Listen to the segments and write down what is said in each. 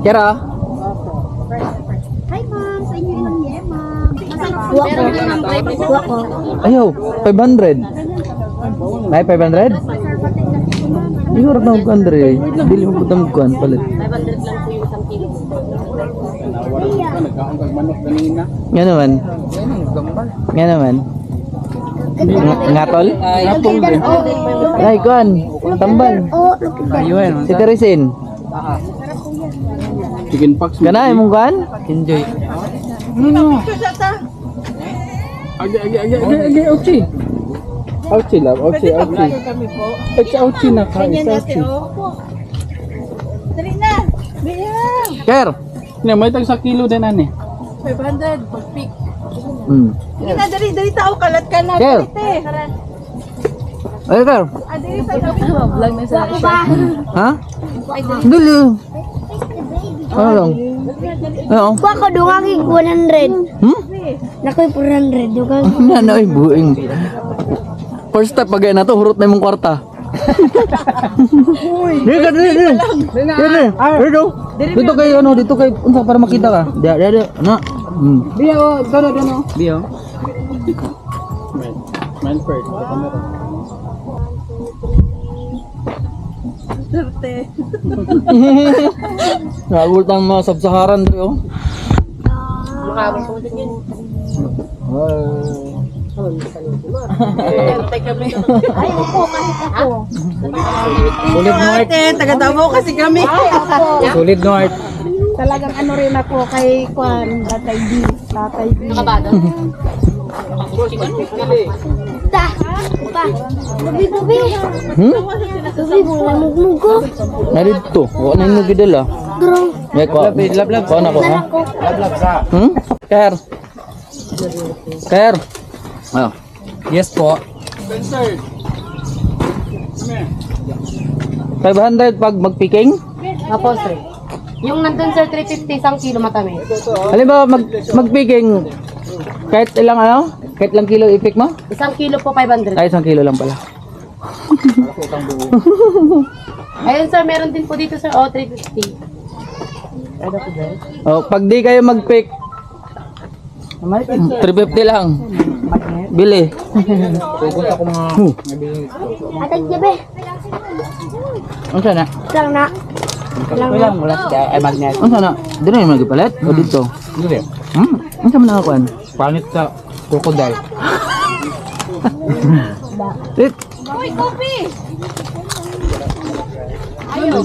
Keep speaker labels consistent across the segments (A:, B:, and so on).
A: Kira?
B: Hi ma'am, sa inyo ilang yema.
C: Buwak ko.
A: Ayaw, 500. May 500? Ayaw, rin na magkuhan dere. Dili mo putang magkuhan palit.
C: 500 lang po yung isang kilo.
A: Nga naman. Nga naman. Ngatol? Ay, kuhan. Tambal. Si Teresin.
D: Chicken pox.
A: Ganay mong kuhan?
D: Enjoy. Agi, ouchi. Ouchi love, ouchi. Ouchi, ouchi na ka. Ouchi.
B: Dali na. Biya.
A: Ker!
D: Ne, may tag sa kilo din ani.
B: 500 pag pick. Sige na, dali tao kalat ka na.
A: Ker! Ay, Ker!
B: Dali sa vlog na sa siya.
A: Ha? Dili. Ano lang? Ano?
C: Buwak ko dungagig 100. Nakoy 400. Dugang.
A: Ano ay buing. First step pagay na to, hurot na yung kwarta. Dito, dito. Dito kay ano, dito kay unsa para makita ka. Dito, na.
D: Biyo, dono. Biyo. Manfred, camera.
B: Serte.
A: Nagultang mga sub-Saharan dito.
C: Makabang po din yun.
B: Serte kami. Ay, ako kasi ako.
A: Solid North.
B: Taga Davao kasi kami.
A: Solid North.
B: Talagang ano rin ako kay Kwan, Tatay B.
C: Nakabado. Ta. Pa. Bubi. Bubi mo lamugmug ko.
A: Narito. Wala na yung gidala.
C: Bro.
A: May ko. Lab. Ko na ko ha. Ker. Ker. Ano? Yes po. 500 pag mag-picking?
C: Apo sir. Yung nandun sir 350 isang kilo matamis.
A: Halimbawa mag-picking kahit ilang ano? Kahit ilang kilo i-pick mo?
C: Isang kilo po 500.
A: Ay, 1 kilo lang pala.
C: Ayun sir, meron din po dito sir. Oh, 350.
A: Oh, pag di kayo mag-pick 350 lang. Bili.
D: Pupunta ko mga
C: Atag jabe.
A: Ano sana?
C: Lang na.
D: lang wala siya ay magnet.
A: Ano sana? Dito na yung magipalit? O dito?
D: Dili.
A: Ano sa mga nakakuan?
D: Pangit sa crocodile.
A: Sit!
B: Uy, kopi! Ay, no.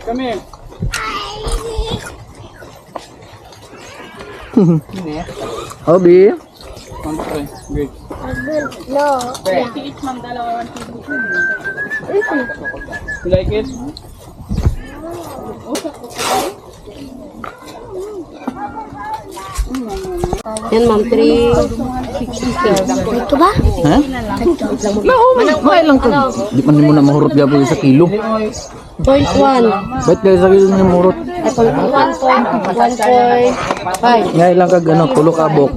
D: Kami.
A: Obi?
D: Great.
C: No.
D: You like it?
C: Yan ma'am, 3. Ito ba?
A: Ha? May lang ka. Di man mo na mahurot gabi sa kilo.
C: 0.1.
A: Ba't kayo sa kilo na mahurot?
C: Ay, 1.5.
A: Ngay lang kag ano, pulo kabok.